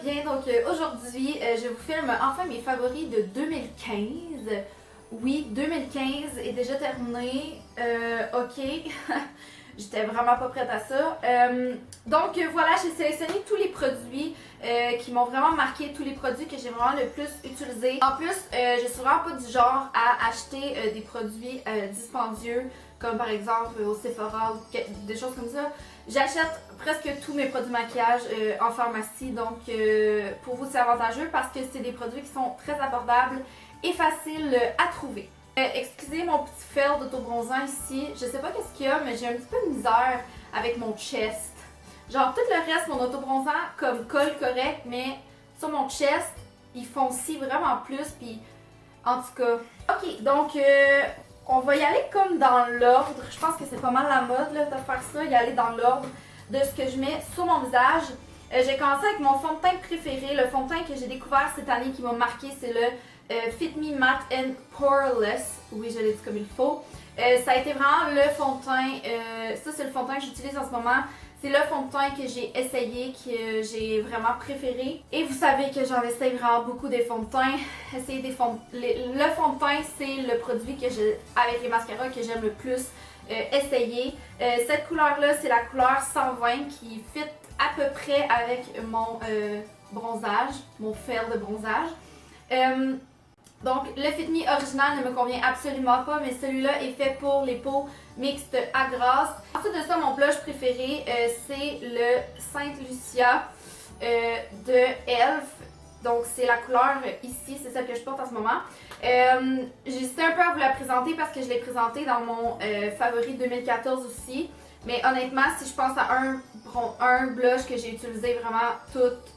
bien? Donc aujourd'hui, je vous filme enfin mes favoris de 2015. Oui, 2015 est déjà terminé. Ok, j'étais vraiment pas prête à ça. Donc voilà, j'ai sélectionné tous les produits qui m'ont vraiment marqué, tous les produits que j'ai vraiment le plus utilisés. En plus, je suis vraiment pas du genre à acheter des produits dispendieux, comme par exemple au Sephora ou des choses comme ça. J'achète presque tous mes produits maquillage en pharmacie, donc pour vous c'est avantageux parce que c'est des produits qui sont très abordables et faciles à trouver. Excusez mon petit fail d'autobronzant ici, je sais pas qu'est-ce qu'il y a, mais j'ai un petit peu de misère avec mon chest. Genre tout le reste, mon autobronzant comme colle correct, mais sur mon chest, il foncit vraiment plus, puis en tout cas. Ok, donc on va y aller comme dans l'ordre. Je pense que c'est pas mal la mode là, de faire ça, y aller dans l'ordre de ce que je mets sur mon visage. J'ai commencé avec mon fond de teint préféré, le fond de teint que j'ai découvert cette année qui m'a marqué, c'est le Fit Me Matte and Poreless. Oui, je l'ai dit comme il faut. Ça a été vraiment le fond de teint, ça c'est le fond de teint que j'utilise en ce moment. C'est le fond de teint que j'ai essayé, que j'ai vraiment préféré. Et vous savez que j'en essaye vraiment beaucoup des fonds de teint. Essayer des fonds le fond de teint, c'est le produit que avec les mascaras que j'aime le plus essayer. Cette couleur-là, c'est la couleur 120 qui fit à peu près avec mon bronzage, mon fer de bronzage. Donc, le Fit Me original ne me convient absolument pas, mais celui-là est fait pour les peaux mixtes à grasse. Ensuite de ça, mon blush préféré, c'est le Saint Lucia de Elf. Donc, c'est la couleur ici, c'est celle que je porte en ce moment. J'hésitais un peu à vous la présenter parce que je l'ai présentée dans mon favori 2014 aussi. Mais honnêtement, si je pense à un blush que j'ai utilisé vraiment toute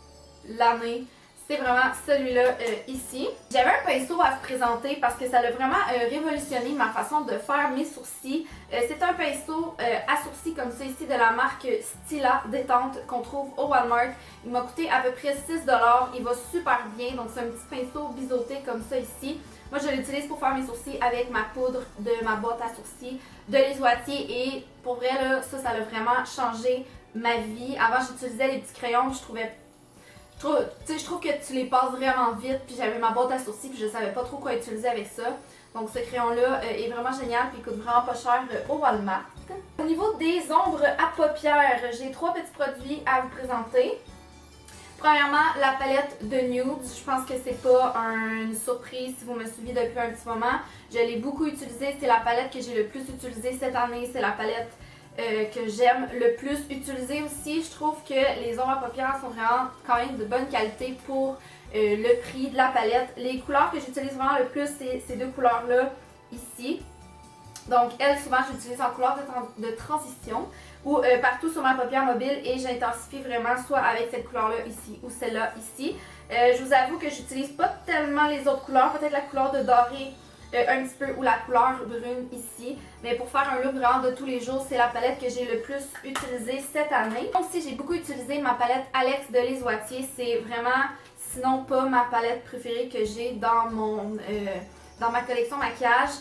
l'année, c'est vraiment celui-là ici. J'avais un pinceau à vous présenter parce que ça a vraiment révolutionné ma façon de faire mes sourcils. C'est un pinceau à sourcils comme ça ici de la marque Stila Détente qu'on trouve au Walmart. Il m'a coûté à peu près 6$. Il va super bien. Donc c'est un petit pinceau biseauté comme ça ici. Moi je l'utilise pour faire mes sourcils avec ma poudre de ma boîte à sourcils de Les Oitiers et pour vrai là, ça a vraiment changé ma vie. Avant j'utilisais les petits crayons, je trouve que tu les passes vraiment vite, puis j'avais ma boîte à sourcils puis je savais pas trop quoi utiliser avec ça. Donc ce crayon-là est vraiment génial puis il coûte vraiment pas cher au Walmart. Au niveau des ombres à paupières, j'ai 3 petits produits à vous présenter. Premièrement, la palette de Nude. Je pense que c'est pas une surprise si vous me suivez depuis un petit moment. Je l'ai beaucoup utilisée, c'est la palette que j'ai le plus utilisée cette année, c'est la palette que j'aime le plus utiliser aussi. Je trouve que les ombres à paupières sont vraiment quand même de bonne qualité pour le prix de la palette. Les couleurs que j'utilise vraiment le plus, c'est ces deux couleurs-là ici. Donc elle, souvent, j'utilise en couleur de transition ou partout sur ma paupière mobile et j'intensifie vraiment soit avec cette couleur-là ici ou celle-là ici. Je vous avoue que j'utilise pas tellement les autres couleurs, peut-être la couleur de doré un petit peu ou la couleur brune ici, mais pour faire un look vraiment de tous les jours, c'est la palette que j'ai le plus utilisée cette année. Donc aussi, j'ai beaucoup utilisé ma palette Alex de Les Oitiers, c'est vraiment, sinon pas ma palette préférée que j'ai dans dans ma collection maquillage.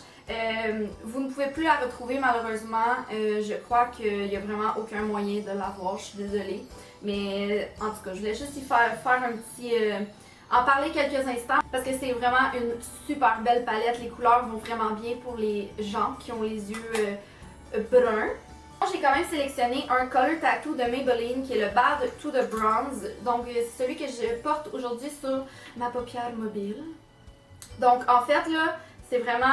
Vous ne pouvez plus la retrouver malheureusement, je crois qu'il n'y a vraiment aucun moyen de l'avoir, je suis désolée. Mais en tout cas, je voulais juste y faire un petit... en parler quelques instants parce que c'est vraiment une super belle palette. Les couleurs vont vraiment bien pour les gens qui ont les yeux bruns. J'ai quand même sélectionné un Color Tattoo de Maybelline qui est le Bad to the Bronze. Donc c'est celui que je porte aujourd'hui sur ma paupière mobile. Donc en fait là, c'est vraiment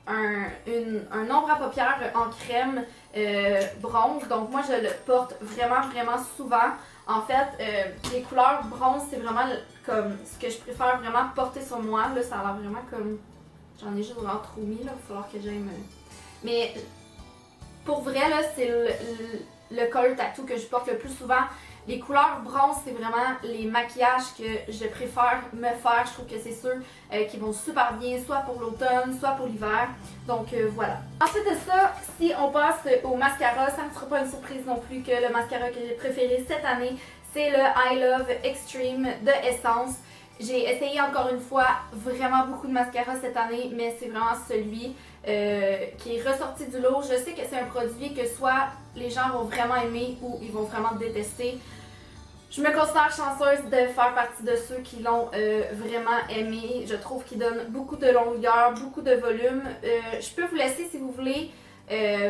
un ombre à paupières en crème bronze. Donc moi je le porte vraiment souvent. En fait, les couleurs bronze, c'est vraiment comme ce que je préfère vraiment porter sur moi. Là, ça a l'air vraiment comme... J'en ai juste vraiment trop mis, là. Il va falloir que j'aille me... Mais pour vrai, là, c'est le Color Tattoo que je porte le plus souvent. Les couleurs bronze, c'est vraiment les maquillages que je préfère me faire. Je trouve que c'est ceux qui vont super bien, soit pour l'automne, soit pour l'hiver. Donc voilà. Ensuite de ça, si on passe au mascara, ça ne sera pas une surprise non plus que le mascara que j'ai préféré cette année, c'est le I Love Extreme de Essence. J'ai essayé encore une fois vraiment beaucoup de mascara cette année, mais c'est vraiment celui qui est ressorti du lot. Je sais que c'est un produit que soit les gens vont vraiment aimer ou ils vont vraiment détester. Je me considère chanceuse de faire partie de ceux qui l'ont vraiment aimé. Je trouve qu'il donne beaucoup de longueur, beaucoup de volume. Je peux vous laisser si vous voulez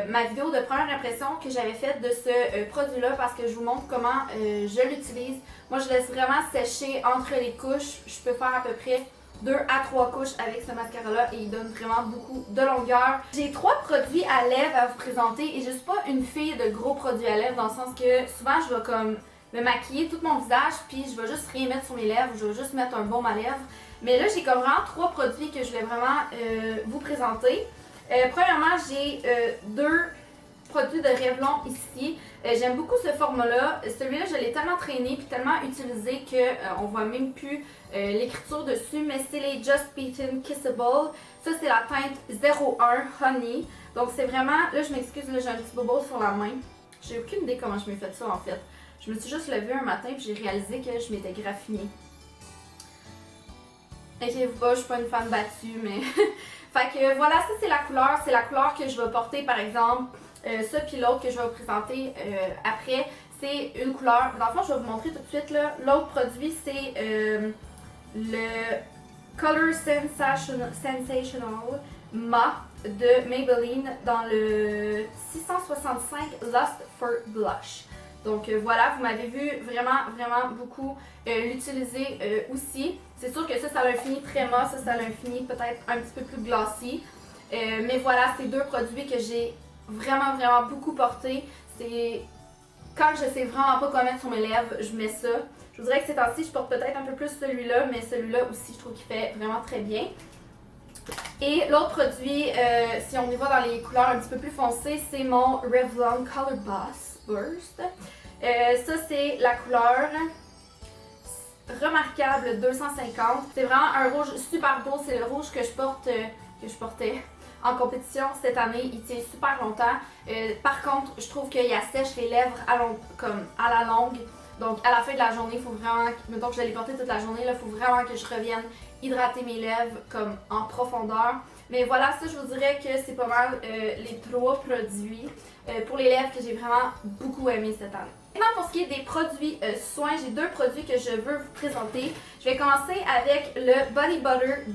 ma vidéo de première impression que j'avais faite de ce produit-là parce que je vous montre comment je l'utilise. Moi, je laisse vraiment sécher entre les couches. Je peux faire à peu près 2 à 3 couches avec ce mascara-là et il donne vraiment beaucoup de longueur. J'ai 3 produits à lèvres à vous présenter et je suis pas une fille de gros produits à lèvres dans le sens que souvent je vais comme me maquiller tout mon visage puis je vais juste rien mettre sur mes lèvres, je vais juste mettre un baume à lèvres. Mais là, j'ai comme vraiment 3 produits que je voulais vraiment vous présenter. Premièrement, j'ai 2 produits de Revlon ici. J'aime beaucoup ce format-là. Celui-là, je l'ai tellement traîné puis tellement utilisé qu'on voit même plus l'écriture dessus, mais c'est les Just Beaten Kissable. Ça, c'est la teinte 01 Honey. Donc, c'est vraiment... Là, je m'excuse, là, j'ai un petit bobo sur la main. J'ai aucune idée comment je m'ai fait ça, en fait. Je me suis juste levée un matin puis j'ai réalisé que je m'étais graffinée. Inquiétez-vous pas, je suis pas une fan battue, mais... Fait que voilà, ça c'est la couleur. C'est la couleur que je vais porter, par exemple. Ça puis l'autre que je vais vous présenter après, c'est une couleur. Dans le fond, je vais vous montrer tout de suite là. L'autre produit, c'est le Color Sensational Ma de Maybelline dans le 665 Lust for Blush. Donc voilà, vous m'avez vu vraiment beaucoup l'utiliser aussi. C'est sûr que ça a un fini très mat, ça a un fini peut-être un petit peu plus glossy. Mais voilà, c'est 2 produits que j'ai vraiment beaucoup porté. C'est quand je sais vraiment pas quoi mettre sur mes lèvres, je mets ça. Je vous dirais que ces temps-ci, je porte peut-être un peu plus celui-là, mais celui-là aussi, je trouve qu'il fait vraiment très bien. Et l'autre produit, si on y va dans les couleurs un petit peu plus foncées, c'est mon Revlon Color Burst. Ça, c'est la couleur Remarquable 250. C'est vraiment un rouge super beau. C'est le rouge que je portais en compétition cette année. Il tient super longtemps. Par contre, je trouve qu'il assèche les lèvres comme à la longue. Donc, à la fin de la journée, il faut vraiment, mettons que je l'ai porté toute la journée, il faut vraiment que je revienne hydrater mes lèvres comme en profondeur. Mais voilà, ça, je vous dirais que c'est pas mal les 3 produits pour les lèvres que j'ai vraiment beaucoup aimé cette année. Maintenant, pour ce qui est des produits soins, j'ai 2 produits que je veux vous présenter. Je vais commencer avec le Body Butter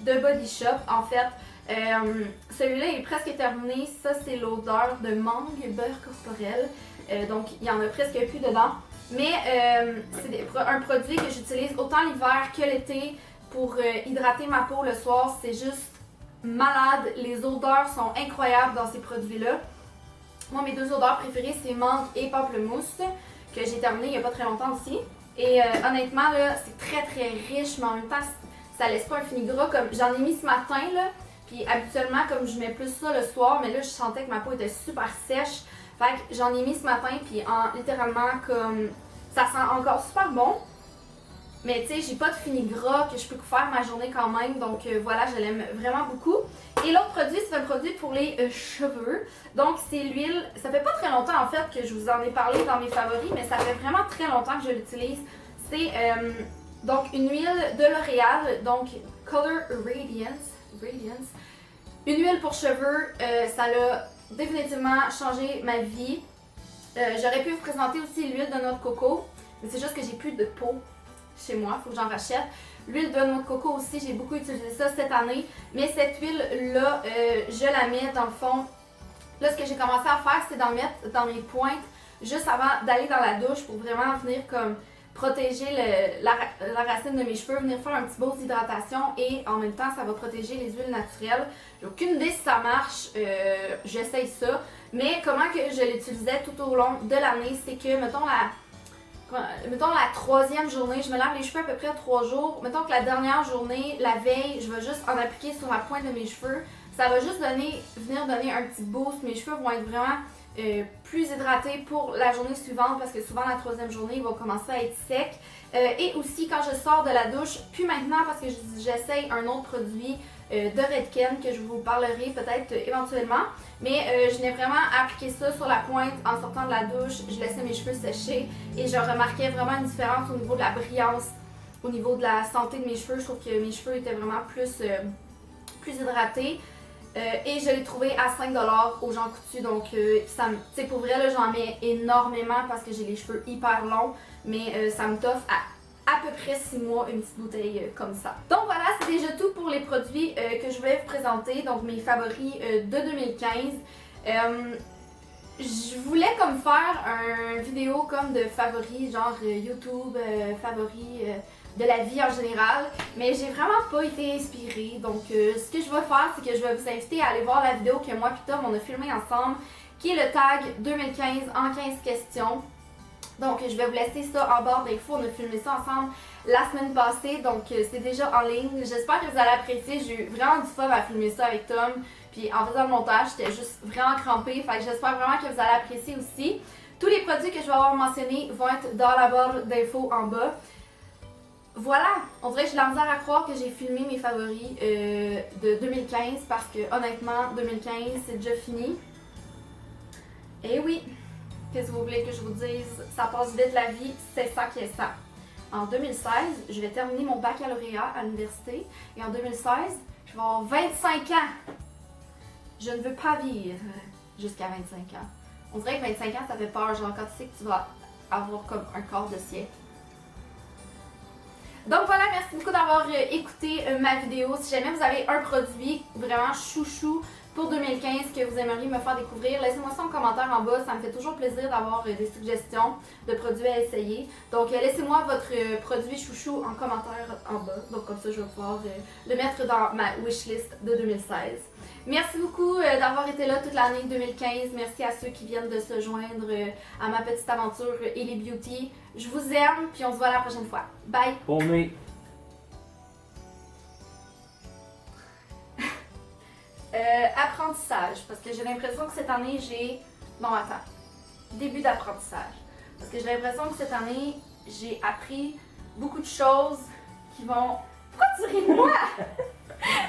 de Body Shop. En fait, celui-là est presque terminé. Ça, c'est l'odeur de mangue beurre corporel. Donc, il y en a presque plus dedans. Mais c'est un produit que j'utilise autant l'hiver que l'été pour hydrater ma peau le soir. C'est juste malade. Les odeurs sont incroyables dans ces produits-là. Moi, mes 2 odeurs préférées, c'est mangue et pamplemousse, que j'ai terminé il n'y a pas très longtemps aussi. Et honnêtement, là, c'est très riche, mais en même temps, ça laisse pas un fini gras. Comme j'en ai mis ce matin, là, puis habituellement, comme je mets plus ça le soir, mais là, je sentais que ma peau était super sèche. Fait que j'en ai mis ce matin, puis littéralement, comme ça sent encore super bon. Mais tu sais, j'ai pas de fini gras que je peux faire ma journée quand même. Donc voilà, je l'aime vraiment beaucoup. Et l'autre produit, c'est un produit pour les cheveux. Donc c'est l'huile. Ça fait pas très longtemps en fait que je vous en ai parlé dans mes favoris, mais ça fait vraiment très longtemps que je l'utilise. C'est donc une huile de L'Oréal, donc Color Radiance. Une huile pour cheveux, ça l'a définitivement changé ma vie. J'aurais pu vous présenter aussi l'huile de noix de coco, mais c'est juste que j'ai plus de peau chez moi, il faut que j'en rachète. L'huile de noix de coco aussi, j'ai beaucoup utilisé ça cette année. Mais cette huile-là, je la mets dans le fond. Là, ce que j'ai commencé à faire, c'est d'en mettre dans mes pointes juste avant d'aller dans la douche pour vraiment venir comme protéger la racine de mes cheveux, venir faire un petit boost d'hydratation et en même temps, ça va protéger les huiles naturelles. J'ai aucune idée si ça marche, j'essaye ça. Mais comment que je l'utilisais tout au long de l'année, c'est que, mettons la 3e journée, je me lave les cheveux à peu près 3 jours. Mettons que la dernière journée, la veille, je vais juste en appliquer sur la pointe de mes cheveux. Ça va juste venir donner un petit boost. Mes cheveux vont être vraiment plus hydratés pour la journée suivante parce que souvent la 3e journée, ils vont commencer à être secs. Et aussi quand je sors de la douche, puis maintenant parce que j'essaye un autre produit de Redken que je vous parlerai peut-être éventuellement. Mais je n'ai vraiment appliqué ça sur la pointe en sortant de la douche. Je laissais mes cheveux sécher et je remarquais vraiment une différence au niveau de la brillance, au niveau de la santé de mes cheveux. Je trouve que mes cheveux étaient vraiment plus hydratés. Et je l'ai trouvé à 5$ au Jean Coutu, donc ça me, pour vrai, là, j'en mets énormément parce que j'ai les cheveux hyper longs, mais ça me t'offre à peu près 6 mois une petite bouteille comme ça. Donc voilà, c'est déjà tout pour les produits que je voulais vous présenter, donc mes favoris de 2015. Je voulais comme faire une vidéo comme de favoris, genre YouTube, favoris de la vie en général, mais j'ai vraiment pas été inspirée. Donc ce que je vais faire, c'est que je vais vous inviter à aller voir la vidéo que moi et Tom on a filmé ensemble, qui est le tag 2015 en 15 questions. Donc je vais vous laisser ça en barre d'infos, on a filmé ça ensemble la semaine passée, donc c'est déjà en ligne. J'espère que vous allez apprécier, j'ai eu vraiment du fun à filmer ça avec Tom. Puis en faisant le montage, j'étais juste vraiment crampée, fait que j'espère vraiment que vous allez apprécier aussi. Tous les produits que je vais avoir mentionnés vont être dans la barre d'infos en bas. Voilà, on dirait que j'ai la misère à croire que j'ai filmé mes favoris de 2015 parce que honnêtement, 2015 c'est déjà fini. Et oui, qu'est-ce que vous voulez que je vous dise? Ça passe vite la vie, c'est ça qui est ça. En 2016, je vais terminer mon baccalauréat à l'université et en 2016, je vais avoir 25 ans. Je ne veux pas vivre jusqu'à 25 ans. On dirait que 25 ans, ça fait peur, genre quand tu sais que tu vas avoir comme un quart de siècle. Donc voilà, merci beaucoup d'avoir écouté ma vidéo. Si jamais vous avez un produit vraiment chouchou pour 2015 que vous aimeriez me faire découvrir, laissez-moi ça en commentaire en bas. Ça me fait toujours plaisir d'avoir des suggestions de produits à essayer. Donc laissez-moi votre produit chouchou en commentaire en bas. Donc comme ça, je vais pouvoir le mettre dans ma wishlist de 2016. Merci beaucoup d'avoir été là toute l'année 2015. Merci à ceux qui viennent de se joindre à ma petite aventure Ellie Beauty. Je vous aime, puis on se voit la prochaine fois. Bye! Bonne nuit! Apprentissage, parce que j'ai l'impression que cette année j'ai... Bon, attends. Début d'apprentissage. Parce que j'ai l'impression que cette année, j'ai appris beaucoup de choses qui vont... Pourquoi tu ris de moi?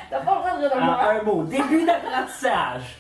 T'as pas le droit de rire de moi? Un mot, début d'apprentissage!